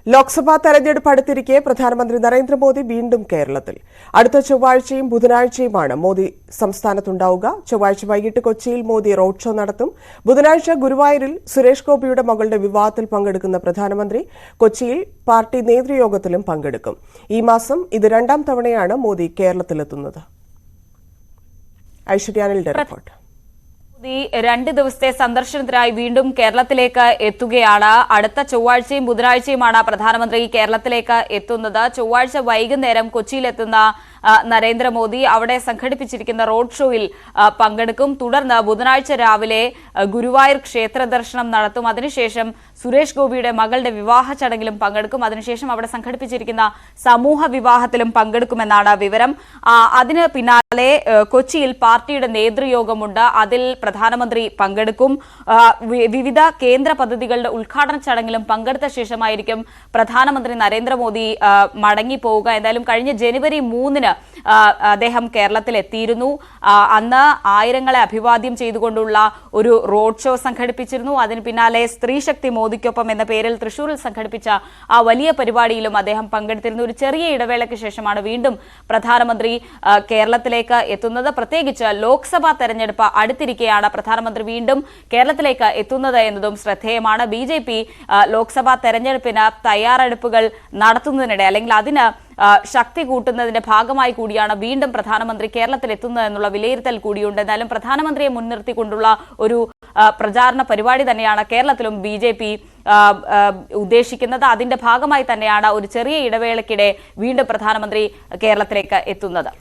ലോക്സഭാ തെരഞ്ഞെടുപ്പ് അടുത്തിരിക്കെ പ്രധാനമന്ത്രി നരേന്ദ്രമോദി വീണ്ടും കേരളത്തിൽ. അടുത്ത ചൊവ്വാഴ്ചയും ബുധനാഴ്ചയുമാണ് മോദി സംസ്ഥാനത്തുണ്ടാവുക. ചൊവ്വാഴ്ച വൈകിട്ട് കൊച്ചിയിൽ മോദി റോഡ് ഷോ നടത്തും. ബുധനാഴ്ച ഗുരുവായൂരിൽ സുരേഷ് ഗോപിയുടെ മകളുടെ വിവാഹത്തിൽ പങ്കെടുക്കുന്ന പ്രധാനമന്ത്രി കൊച്ചിയിൽ പാർട്ടി നേതൃയോഗത്തിലും പങ്കെടുക്കും. ഈ മാസം ഇത് രണ്ടാം തവണയാണ് മോദി കേരളത്തിലെത്തുന്നത്. ഐശ്വര്യാനിയുടെ റിപ്പോർട്ട്. മോദി 2 ദിവസത്തെ സന്ദർശനത്തിനായി വീണ്ടും കേരളത്തിലേക്ക് എത്തുകയാണ്. അടുത്ത ചൊവ്വാഴ്ചയും ബുധനാഴ്ചയുമാണ് പ്രധാനമന്ത്രി കേരളത്തിലേക്ക് എത്തുന്നത്. ചൊവ്വാഴ്ച വൈകുന്നേരം കൊച്ചിയിലെത്തുന്ന നരേന്ദ്രമോദി അവിടെ സംഘടിപ്പിച്ചിരിക്കുന്ന റോഡ് ഷോയിൽ പങ്കെടുക്കും. തുടർന്ന് ബുധനാഴ്ച രാവിലെ ഗുരുവായൂർ ക്ഷേത്ര ദർശനം നടത്തും. അതിനുശേഷം സുരേഷ് ഗോപിയുടെ മകളുടെ വിവാഹ ചടങ്ങിലും പങ്കെടുക്കും. അതിനുശേഷം അവിടെ സംഘടിപ്പിച്ചിരിക്കുന്ന സമൂഹ വിവാഹത്തിലും പങ്കെടുക്കുമെന്നാണ് വിവരം. അതിന് പിന്നാലെ കൊച്ചിയിൽ പാർട്ടിയുടെ നേതൃയോഗമുണ്ട്. അതിൽ പ്രധാനമന്ത്രി പങ്കെടുക്കും. വിവിധ കേന്ദ്ര പദ്ധതികളുടെ ഉദ്ഘാടന ചടങ്ങിലും പങ്കെടുത്ത ശേഷമായിരിക്കും പ്രധാനമന്ത്രി നരേന്ദ്രമോദി മടങ്ങിപ്പോവുക. എന്തായാലും കഴിഞ്ഞ ജനുവരി 3-ന് അദ്ദേഹം കേരളത്തിൽ എത്തിയിരുന്നു. അന്ന് ആയിരങ്ങളെ അഭിവാദ്യം ചെയ്തുകൊണ്ടുള്ള ഒരു റോഡ് ഷോ സംഘടിപ്പിച്ചിരുന്നു. അതിന് പിന്നാലെ സ്ത്രീശക്തി മോദിക്കൊപ്പം എന്ന പേരിൽ തൃശൂരിൽ സംഘടിപ്പിച്ച ആ വലിയ പരിപാടിയിലും അദ്ദേഹം പങ്കെടുത്തിരുന്നു. ഒരു ചെറിയ ഇടവേളയ്ക്ക് ശേഷമാണ് വീണ്ടും പ്രധാനമന്ത്രി കേരളത്തിലേക്ക് എത്തുന്നത്. പ്രത്യേകിച്ച് ലോക്സഭാ തെരഞ്ഞെടുപ്പ് അടുത്തിരിക്കെയാണ് പ്രധാനമന്ത്രി വീണ്ടും കേരളത്തിലേക്ക് എത്തുന്നത് എന്നതും ശ്രദ്ധേയമാണ്. BJP ലോക്സഭാ തെരഞ്ഞെടുപ്പിന് തയ്യാറെടുപ്പുകൾ നടത്തുന്നതിനിടെ അല്ലെങ്കിൽ അതിന് ശക്തി കൂട്ടുന്നതിന്റെ ഭാഗമായി കൂടിയാണ് വീണ്ടും പ്രധാനമന്ത്രി കേരളത്തിൽ എത്തുന്നത് എന്നുള്ള വിലയിരുത്തൽ കൂടിയുണ്ട്. എന്തായാലും പ്രധാനമന്ത്രിയെ മുൻനിർത്തിക്കൊണ്ടുള്ള ഒരു പ്രചാരണ പരിപാടി തന്നെയാണ് കേരളത്തിലും BJP ഉദ്ദേശിക്കുന്നത്. അതിന്റെ ഭാഗമായി തന്നെയാണ് ഒരു ചെറിയ ഇടവേളയ്ക്കിടെ വീണ്ടും പ്രധാനമന്ത്രി കേരളത്തിലേക്ക് എത്തുന്നത്.